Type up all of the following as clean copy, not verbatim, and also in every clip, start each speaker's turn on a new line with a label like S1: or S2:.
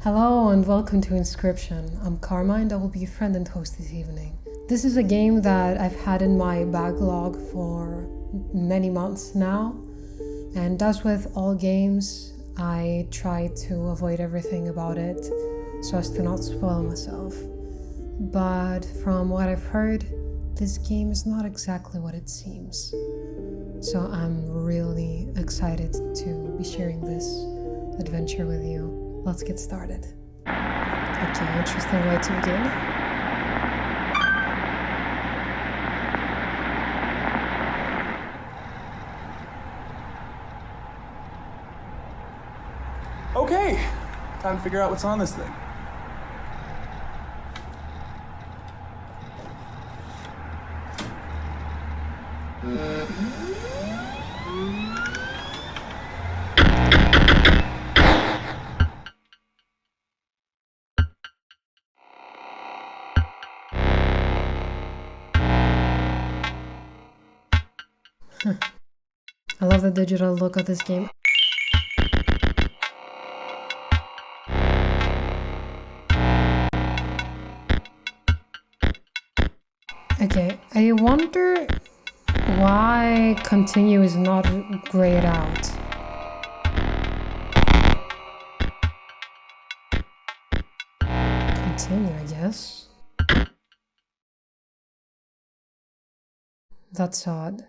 S1: Hello and welcome to Inscryption. I'm Karma and I will be your friend and host this evening. This is a game that I've had in my backlog for many months now, and as with all games, I try to avoid everything about it so as to not spoil myself. But from what I've heard, this game is not exactly what it seems. So I'm really excited to be sharing this adventure with you. Let's get started. Okay, interesting way to begin.
S2: Okay, time to figure out what's on this thing.
S1: I love the digital look of this game. Okay, I wonder why continue is not grayed out. Continue, I guess. That's odd.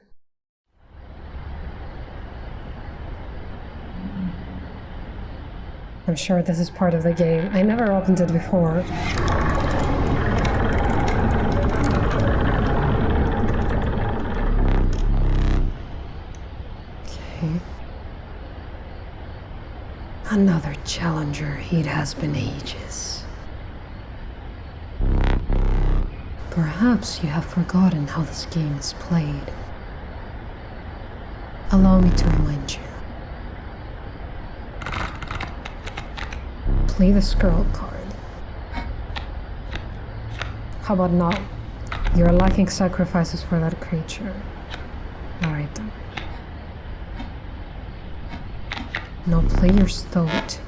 S1: I'm sure this is part of the game. I never opened it before. Okay. Another challenger. It has been ages. Perhaps you have forgotten how this game is played. Allow me to remind you. Play the scroll card. How about not? You're lacking sacrifices for that creature. Alright then. Now play your stoat.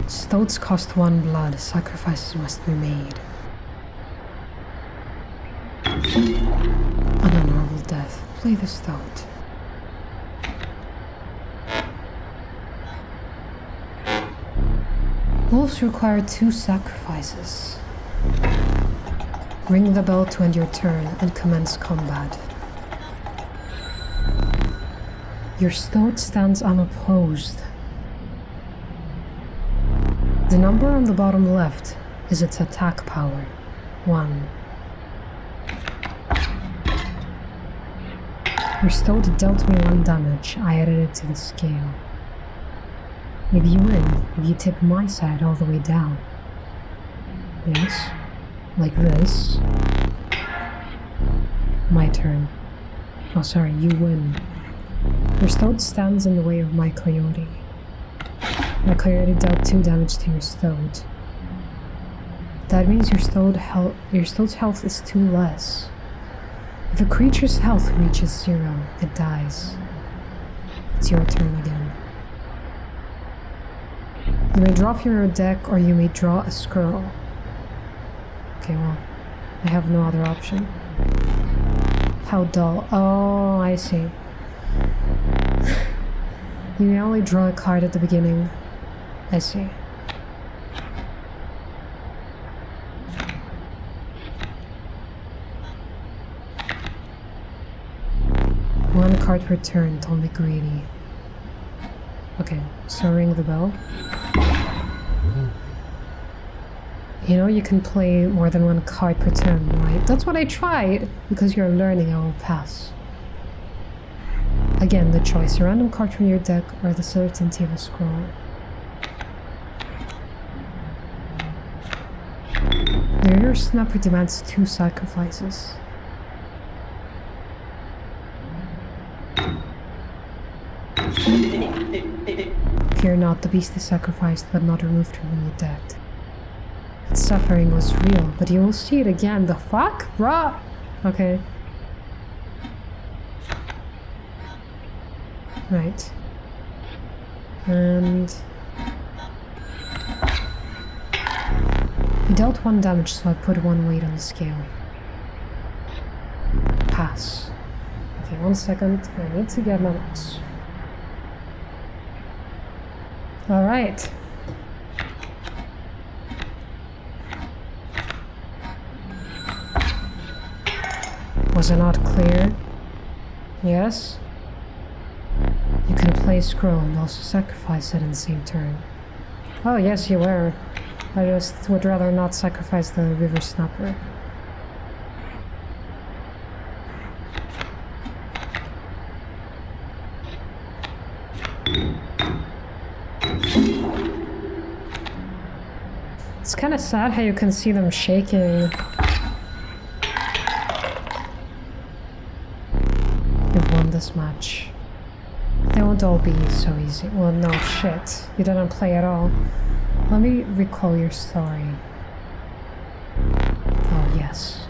S1: Stoats cost 1 blood. Sacrifices must be made. An honorable death. Play the stoat. Wolves require 2 sacrifices. Ring the bell to end your turn and commence combat. Your stoat stands unopposed. The number on the bottom left is its attack power, 1. Your stoat dealt me 1 damage. I added it to the scale. If you win, you tip my side all the way down. Yes, like this. My turn. Oh, sorry, you win. Your stoat stands in the way of my coyote. My coyote dealt 2 damage to your stoat. That means your stoat's health is 2 less. If a creature's health reaches 0, it dies. It's your turn again. You may draw from your deck, or you may draw a scroll. Okay, well, I have no other option. How dull. Oh, I see. You may only draw a card at the beginning. I see. One card per turn, don't be greedy. Okay, so ring the bell. You know, you can play more than 1 card per turn, right? That's what I tried! Because you're learning, I will pass. Again, the choice, a random card from your deck or the certainty of a scroll. The rear snapper demands 2 sacrifices. Fear not, the beast is sacrificed but not removed from your deck. Its suffering was real, but you will see it again. The fuck? Bruh! Okay. Right. And he dealt 1 damage, so I put 1 weight on the scale. Pass. Okay, 1 second. I need to get my notes. Alright. Was it not clear? Yes? You can play a scroll and also sacrifice it in the same turn. Oh, yes, you were. I just would rather not sacrifice the river snapper. It's kind of sad how you can see them shaking. You've won this match. They won't all be so easy. Well, no, shit. You didn't play at all. Let me recall your story. Oh, yes.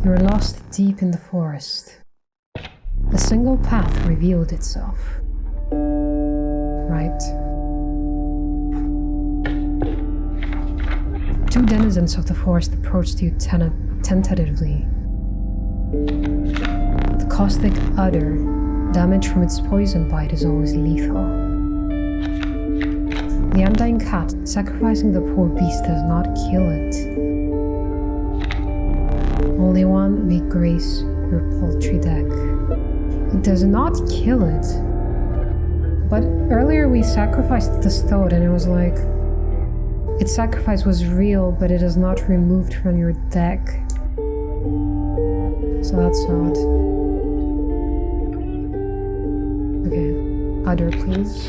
S1: You were lost deep in the forest. A single path revealed itself. Right? 2 denizens of the forest approached you tentatively. The caustic udder, damage from its poison bite, is always lethal. The undying cat, sacrificing the poor beast does not kill it. Only one may grace your paltry deck. It does not kill it. But earlier we sacrificed the stoat and it was like, its sacrifice was real, but it is not removed from your deck. So that's odd. Okay, udder please.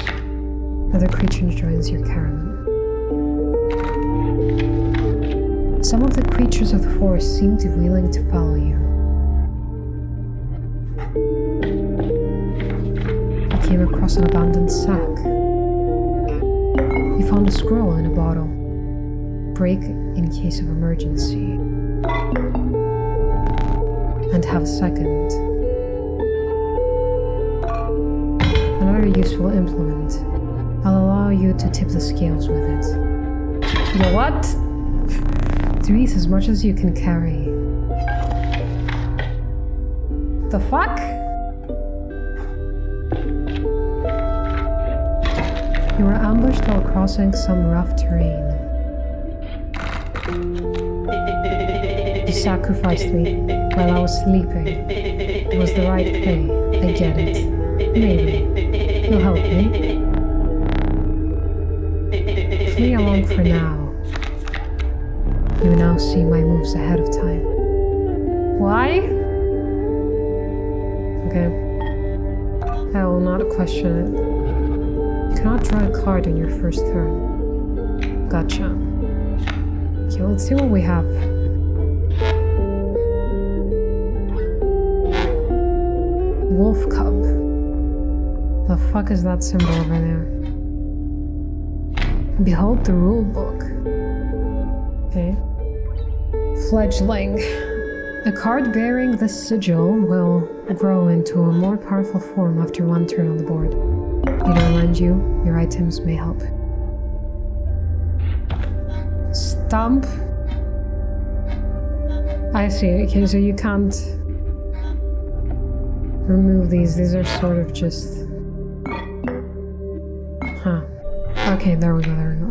S1: Another creature joins your caravan. Some of the creatures of the forest seem to be willing to follow you. You came across an abandoned sack. You found a scroll in a bottle. Break in case of emergency. And have a second. Another useful implement. I'll allow you to tip the scales with it. You know what? Do eat as much as you can carry. The fuck? You were ambushed while crossing some rough terrain. You sacrificed me while I was sleeping. It was the right play. I get it. Maybe. You'll help me. Play along for now. You will now see my moves ahead of time. Why? Okay. I will not question it. You cannot draw a card on your first turn. Gotcha. Okay, let's see what we have. Wolf cub. The fuck is that symbol over there? Behold the rule book. Okay. Fledgling. A card bearing this sigil will grow into a more powerful form after 1 turn on the board. Need to remind you, your items may help. Stump. I see. Okay, so you can't remove these. These are sort of just... Huh. Okay, there we go, there we go.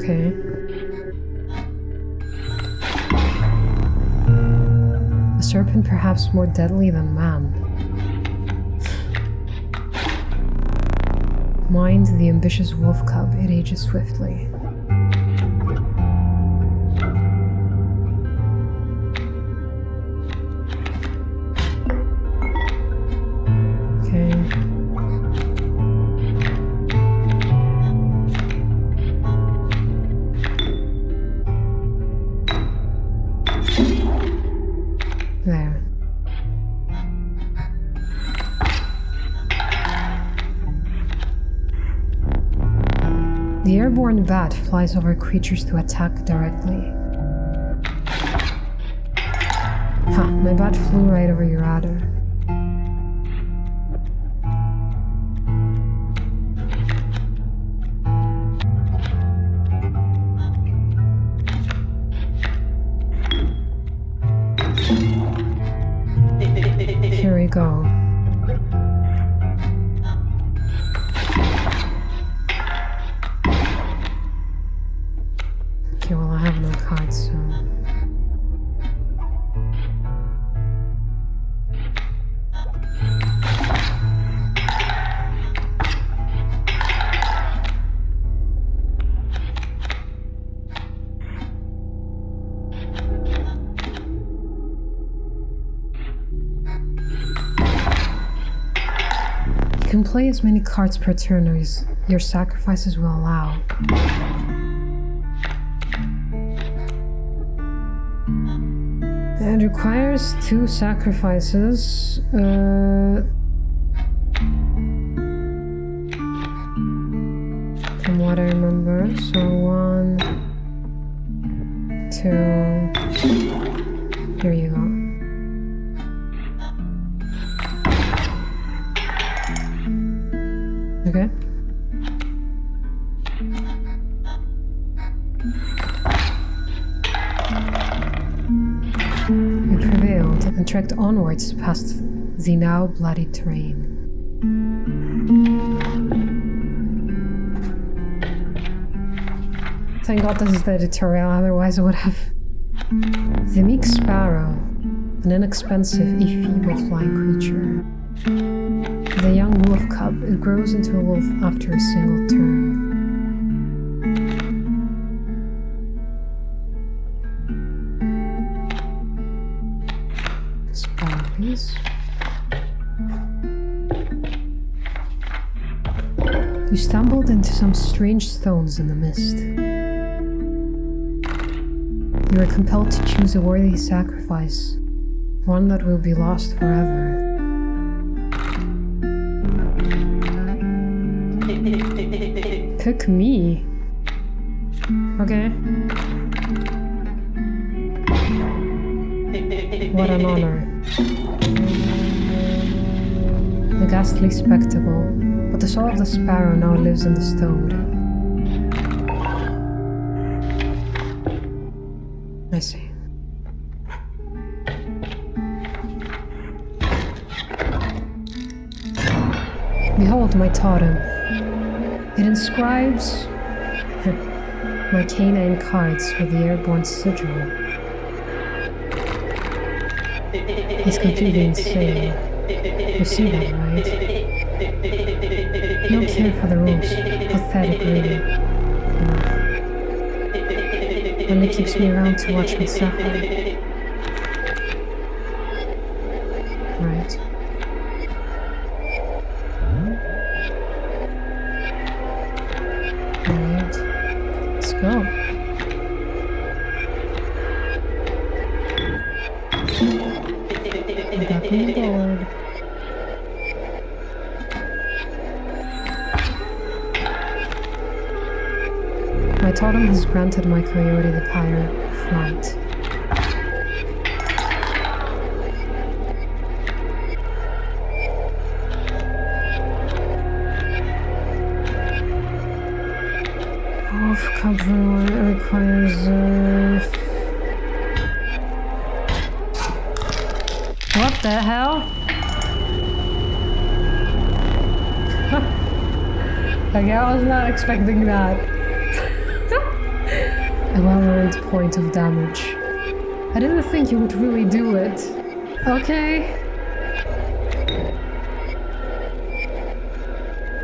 S1: Okay. A serpent perhaps more deadly than man. Mind the ambitious wolf cub, it ages swiftly. Okay. There. The airborne bat flies over creatures to attack directly. Ha, my bat flew right over your adder. Here we go. Okay, well I have no cards, so... You can play as many cards per turn as your sacrifices will allow. It requires 2 sacrifices. From what I remember. So 1, 2. Here you go. Okay. We prevailed and trekked onwards past the now bloody terrain. Thank God this is the tutorial, otherwise I would have... The meek sparrow, an inexpensive if feeble flying creature. The young wolf cub, it grows into a wolf after a single turn. Sparrow, please. You stumbled into some strange stones in the mist. You were compelled to choose a worthy sacrifice, one that will be lost forever. Pick me. Okay. What an honor. A ghastly spectacle, but the soul of the sparrow now lives in the stone. I see. Behold my totem. It inscribes my canine cards with the airborne sigil. It's completely insane. You see that, right? No care for the rules. Pathetic, really. Enough. Only keeps me around to watch me suffer. Right. Alright. Let's go. Back on board. My totem has granted my coyote the power of flight. Wolf cover requires What the hell? Okay, I was not expecting that. A well-earned point of damage. I didn't think you would really do it. Okay.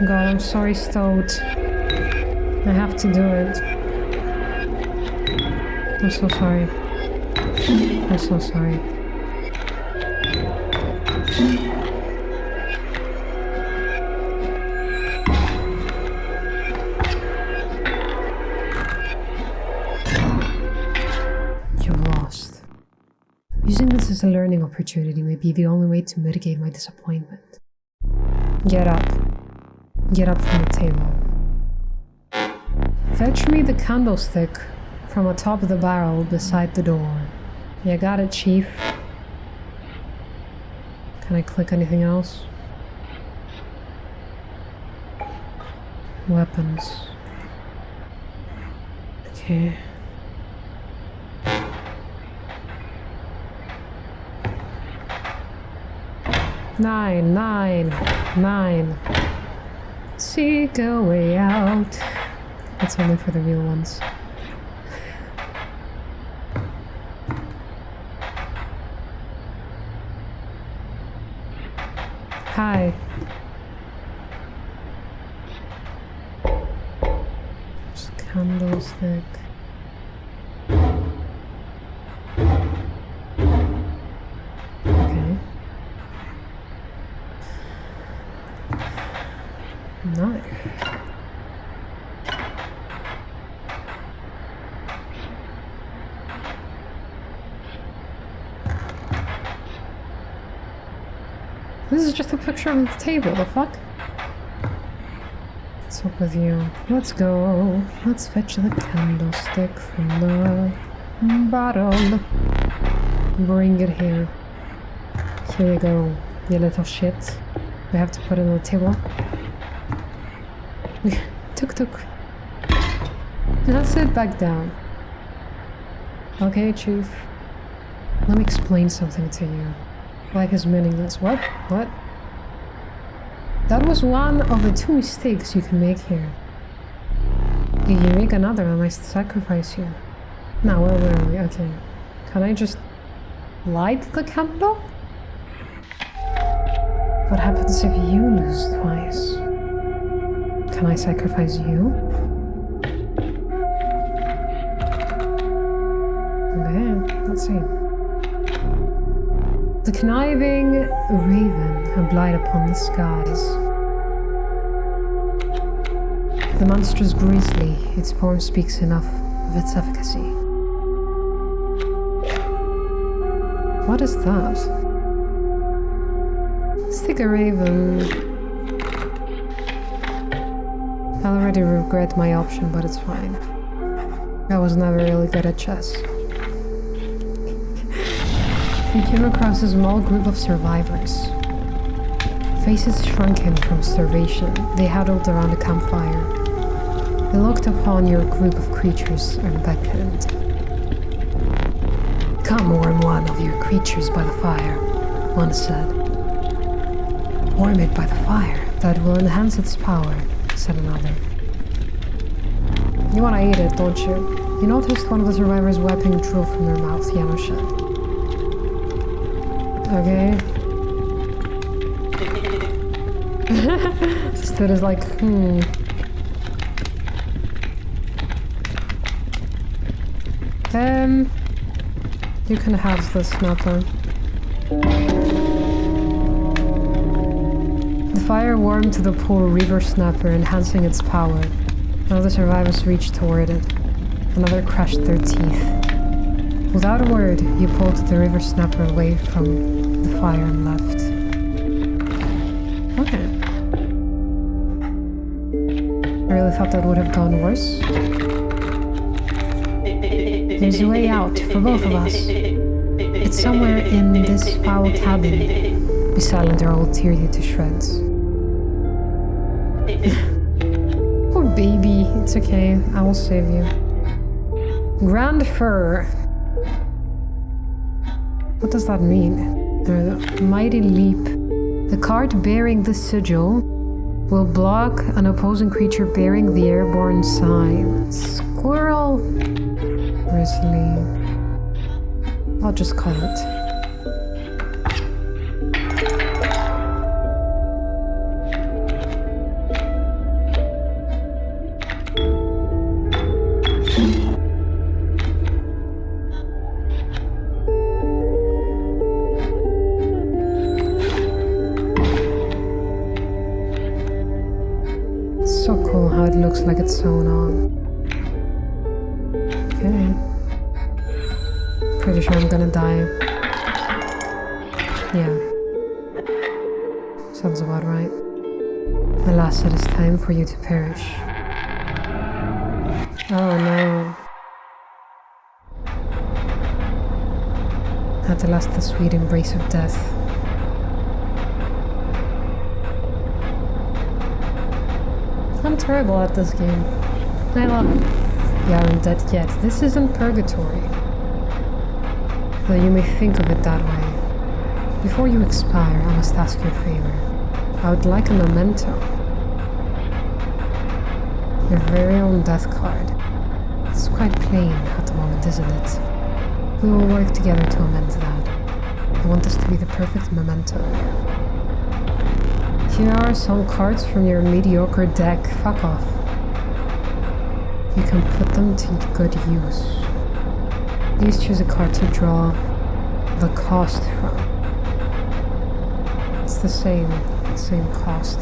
S1: God, I'm sorry, Stoat. I have to do it. I'm so sorry. I'm so sorry. You've lost. Using this as a learning opportunity may be the only way to mitigate my disappointment. Get up. Get up from the table. Fetch me the candlestick from atop the barrel beside the door. Yeah, got it, Chief. Can I click anything else? Weapons. Okay. Nine. Seek a way out. That's only for the real ones. Hi. Just candlestick. Okay. Knife. This is just a picture of the table, the fuck? What's up with you? Let's go. Let's fetch the candlestick from the bottle. Bring it here. Here you go, you little shit. We have to put it on the table. Tuk. Now sit back down. Okay, Chief. Let me explain something to you. Like is meaningless. What? That was one of the 2 mistakes you can make here. If you make another, I might sacrifice you. Now, where were we? Okay. Can I just light the candle? What happens if you lose twice? Can I sacrifice you? Okay, let's see. The conniving raven had blight upon the skies. The monstrous grizzly, its form speaks enough of its efficacy. What is that? Stick a raven. I already regret my option, but it's fine. I was never really good at chess. You came across a small group of survivors. Faces shrunken from starvation, they huddled around a campfire. They looked upon your group of creatures and beckoned. Come warm one of your creatures by the fire, one said. Warm it by the fire, that will enhance its power, said another. You wanna eat it, don't you? You noticed one of the survivors wiping drool from their mouth, Janusz said. Okay. Stood is like, you can have the snapper. The fire warmed the poor river snapper, enhancing its power. One of the survivors reached toward it. Another crushed their teeth. Without a word, you pulled the river snapper away from the fire and left. Okay. I really thought that would have gone worse. There's a way out for both of us. It's somewhere in this foul cabin. Be silent or I will tear you to shreds. Poor baby. It's okay. I will save you. Grand fur. What does that mean? A mighty leap. The card bearing the sigil will block an opposing creature bearing the airborne sign. Squirrel. Grizzly. I'll just call it. So cool how it looks like it's sewn on. Okay. Pretty sure I'm gonna die. Yeah. Sounds about right. Alas, it is time for you to perish. Oh no. At last, the sweet embrace of death. I'm terrible at this game. I love it. You aren't dead yet. This isn't purgatory. Though you may think of it that way. Before you expire, I must ask you a favor. I would like a memento. Your very own death card. It's quite plain at the moment, isn't it? We will work together to amend that. I want this to be the perfect memento here. Here are some cards from your mediocre deck. Fuck off. You can put them to good use. Please choose a card to draw the cost from. It's the same cost.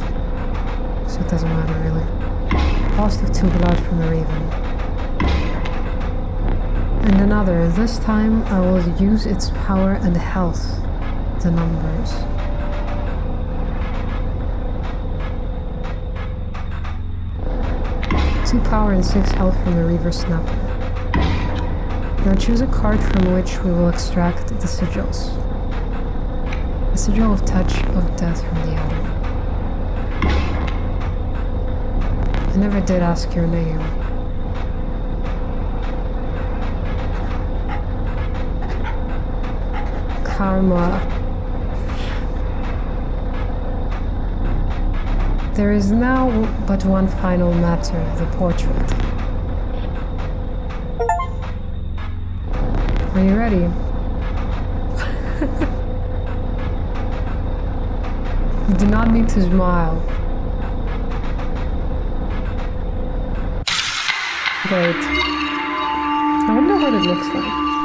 S1: So it doesn't matter really. Cost of 2 blood from the Raven. And another. This time I will use its power and health. The numbers. 2 power and 6 health from the Reaver Snapper. Now choose a card from which we will extract the sigils. A sigil of touch of death from the adder. I never did ask your name. Karma. There is now but one final matter, the portrait. Are you ready? You do not need to smile. Great. I wonder what it looks like.